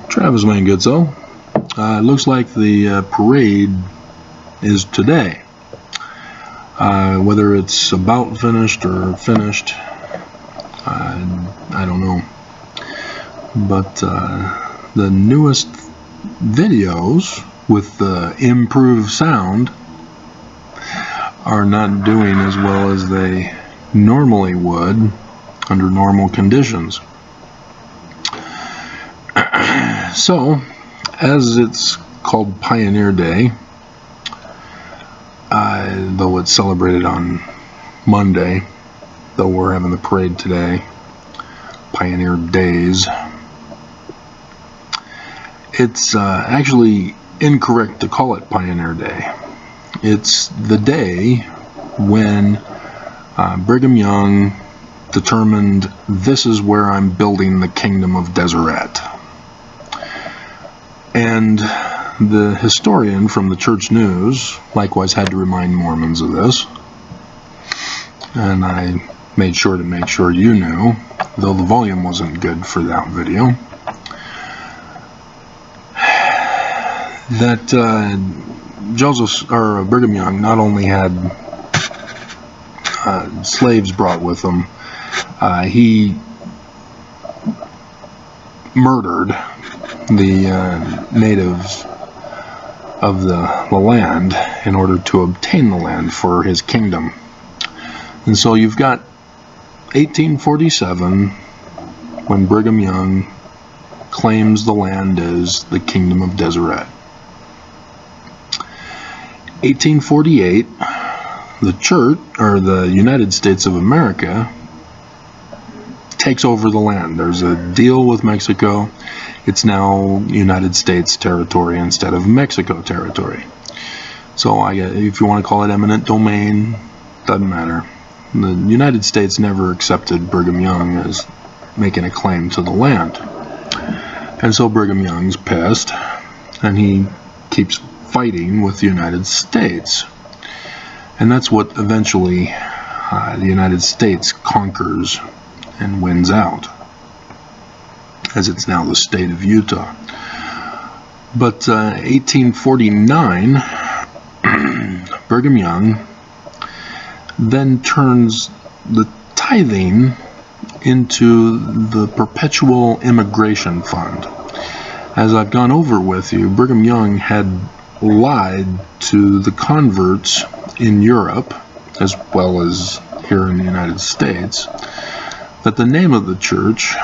Travis Wayne Goodso. It looks like the parade is today. Whether it's about finished or finished, I don't know. But the newest videos with the improved sound are not doing as well as they normally would under normal conditions. So, as it's called Pioneer Day, though it's celebrated on Monday, though we're having the parade today, Pioneer Days, it's actually incorrect to call it Pioneer Day. It's the day when Brigham Young determined, this is where I'm building the kingdom of Deseret. And the historian from the Church News likewise had to remind Mormons of this. And I made sure to make sure you knew, though the volume wasn't good for that video, that Brigham Young not only had slaves brought with him, he murdered the natives of the land in order to obtain the land for his kingdom. And so you've got 1847, when Brigham Young claims the land as the kingdom of Deseret. 1848, the church, or the United States of America, takes over the land. There's a deal with Mexico. It's now United States territory instead of Mexico territory. So if you want to call it eminent domain, doesn't matter. The United States never accepted Brigham Young as making a claim to the land. And so Brigham Young's pissed, and he keeps fighting with the United States. And that's what eventually the United States conquers and wins out, as it's now the state of Utah. But 1849, Brigham Young then turns the tithing into the Perpetual Immigration Fund. As I've gone over with you, Brigham Young had lied to the converts in Europe, as well as here in the United States, that the name of the church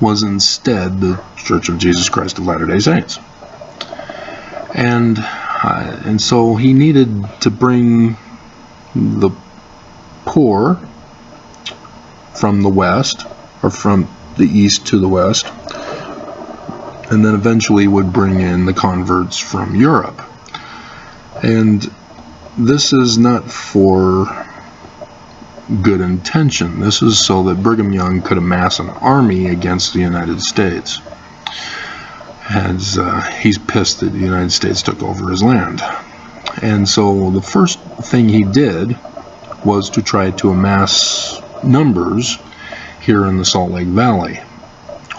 was instead the Church of Jesus Christ of Latter-day Saints. And so he needed to bring the poor from the west, or from the east to the west, and then eventually would bring in the converts from Europe. And this is not for good intention. This is so that Brigham Young could amass an army against the United States, as he's pissed that the United States took over his land. And so the first thing he did was to try to amass numbers here in the Salt Lake Valley.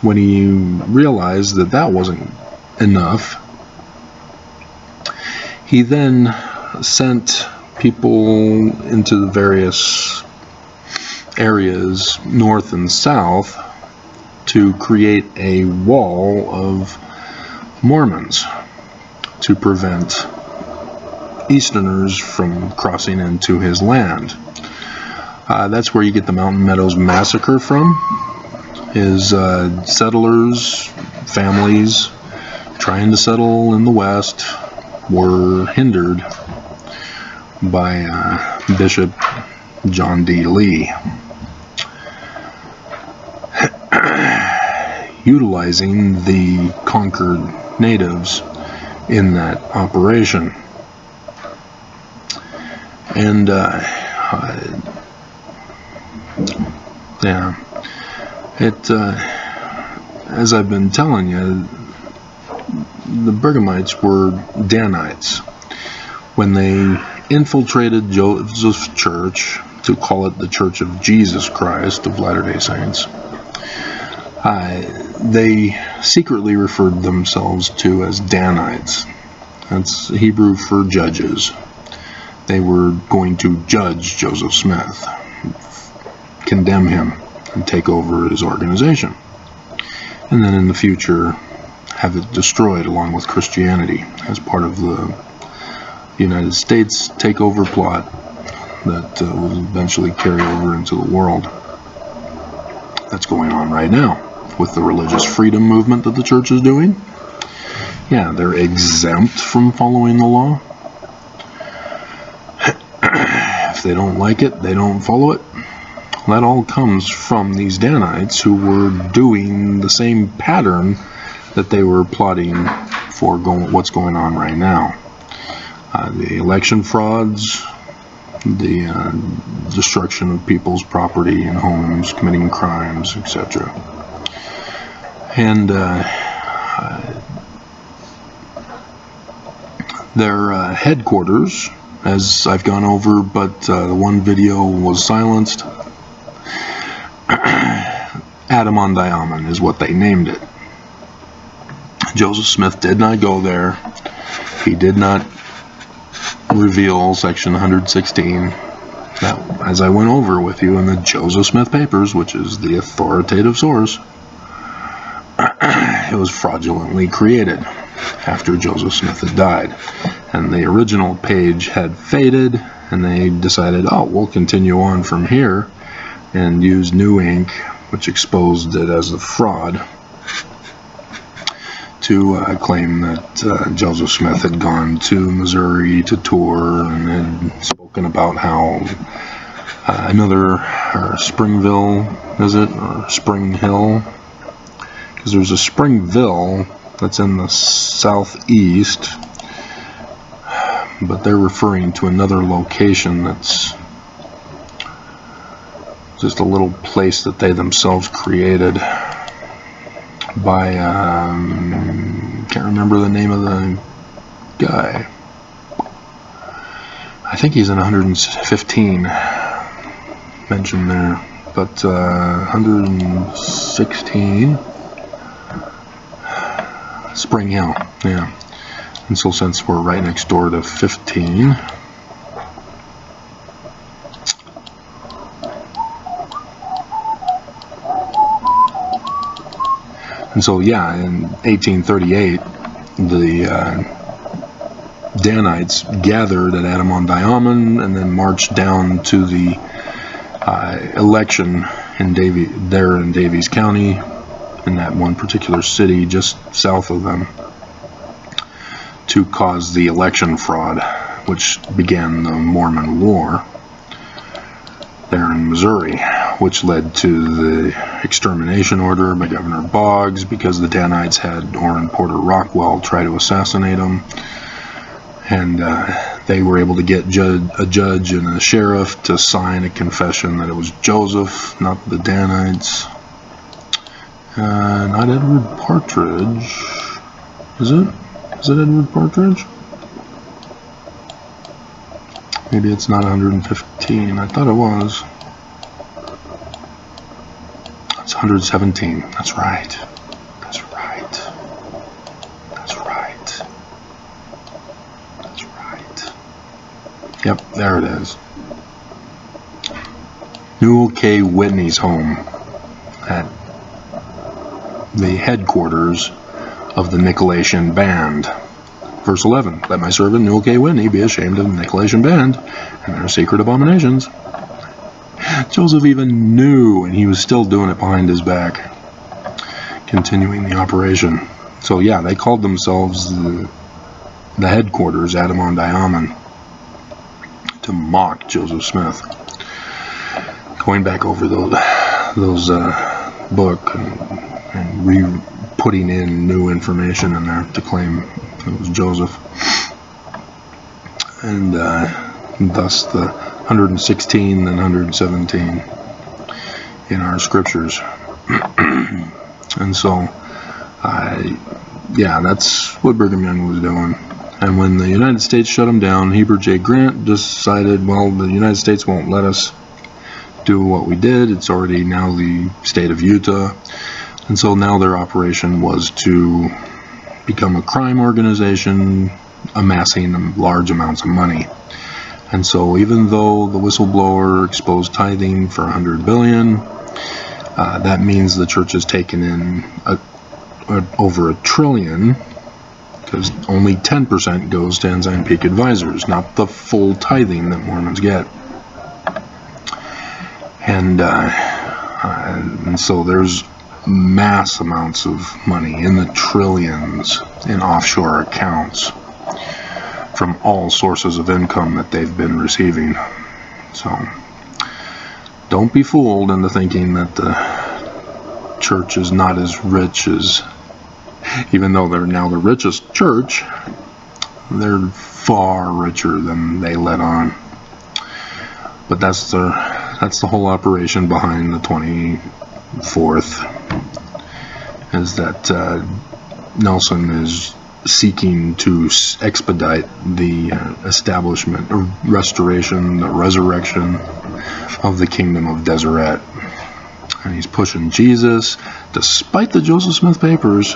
When he realized that that wasn't enough, he then sent people into the various areas north and south to create a wall of Mormons to prevent Easterners from crossing into his land. That's where you get the Mountain Meadows Massacre from. His settlers, families trying to settle in the West were hindered by Bishop John D. Lee, utilizing the conquered natives in that operation. And as I've been telling you, the Brighamites were Danites. When they infiltrated Joseph's church to call it the Church of Jesus Christ of Latter-day Saints, They secretly referred themselves to as Danites. That's Hebrew for judges. They were going to judge Joseph Smith, condemn him, and take over his organization. And then in the future, have it destroyed along with Christianity as part of the United States takeover plot that will eventually carry over into the world. That's going on right now with the religious freedom movement that the church is doing. Yeah, they're exempt from following the law. If they don't like it, they don't follow it. That all comes from these Danites who were doing the same pattern that they were plotting for what's going on right now. The election frauds, the destruction of people's property and homes, committing crimes, etc. And their headquarters, as I've gone over, but the one video was silenced. Adam-on-Diamond is what they named it. Joseph Smith did not go there. He did not reveal Section 116. That, as I went over with you in the Joseph Smith Papers, which is the authoritative source, it was fraudulently created after Joseph Smith had died. And the original page had faded, and they decided, oh, we'll continue on from here, and use new ink, which exposed it as a fraud, to claim that Joseph Smith had gone to Missouri to tour and had spoken about how another Springville, is it, or Spring Hill? Because there's a Springville that's in the southeast, but they're referring to another location that's just a little place that they themselves created by, can't remember the name of the guy. I think he's in 115 mentioned there, but 116 Spring Hill, yeah. And so since we're right next door to 15, and so yeah, in 1838, the Danites gathered at Adam-on-Diamond and then marched down to the election in Daviess County, in that one particular city just south of them, to cause the election fraud, which began the Mormon War there in Missouri, which led to the extermination order by Governor Boggs because the Danites had Orrin Porter Rockwell try to assassinate him. And they were able to get a judge and a sheriff to sign a confession that it was Joseph, not the Danites. Not Edward Partridge. Is it? Is it Edward Partridge? Maybe it's not 115. I thought it was. It's 117. That's right. That's right. That's right. That's right. Yep, there it is. Newell K. Whitney's home at the headquarters of the Nicolaitan Band. Verse 11, let my servant Newell K. Whitney be ashamed of the Nicolaitan Band and their secret abominations. Joseph even knew, and he was still doing it behind his back, continuing the operation. So yeah, they called themselves the headquarters, Adam-on-Diamond, to mock Joseph Smith. Going back over those book and putting in new information in there to claim it was Joseph, and thus the 116 and 117 in our scriptures. And so yeah, that's what Brigham Young was doing. And when the United States shut him down, Heber J. Grant decided, well, the United States won't let us do what we did. It's already now the state of Utah. And so now their operation was to become a crime organization, amassing large amounts of money. And so even though the whistleblower exposed tithing for $100 billion, that means the church has taken in over $1 trillion, because only 10% goes to Ensign Peak Advisors, not the full tithing that Mormons get. And so there's mass amounts of money in the trillions in offshore accounts from all sources of income that they've been receiving. So don't be fooled into thinking that the church is not as rich as, even though they're now the richest church, they're far richer than they let on. But that's the whole operation behind the 24th, is that Nelson is seeking to expedite the establishment or restoration, the resurrection of the kingdom of Deseret. And he's pushing Jesus, despite the Joseph Smith papers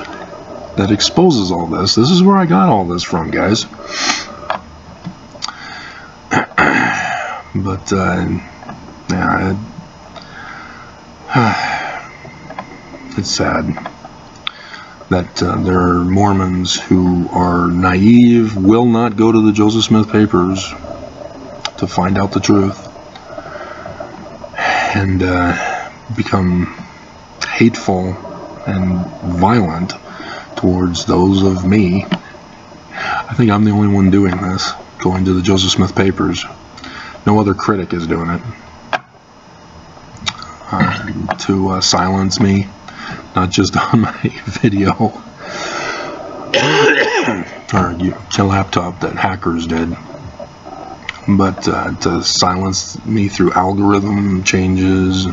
that exposes all this. This is where I got all this from, guys. But yeah, it's sad that there are Mormons who are naive, will not go to the Joseph Smith papers to find out the truth, and become hateful and violent towards those of me. I think I'm the only one doing this, going to the Joseph Smith papers. No other critic is doing it. To silence me, not just on my video or your laptop that hackers did, but to silence me through algorithm changes.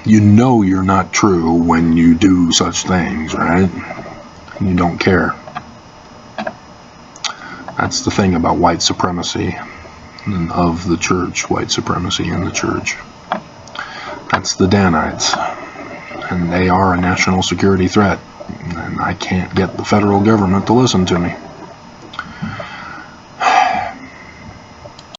You know you're not true when you do such things, right? And you don't care. That's the thing about white supremacy and of the church, white supremacy in the church. That's the Danites, and they are a national security threat, and I can't get the federal government to listen to me.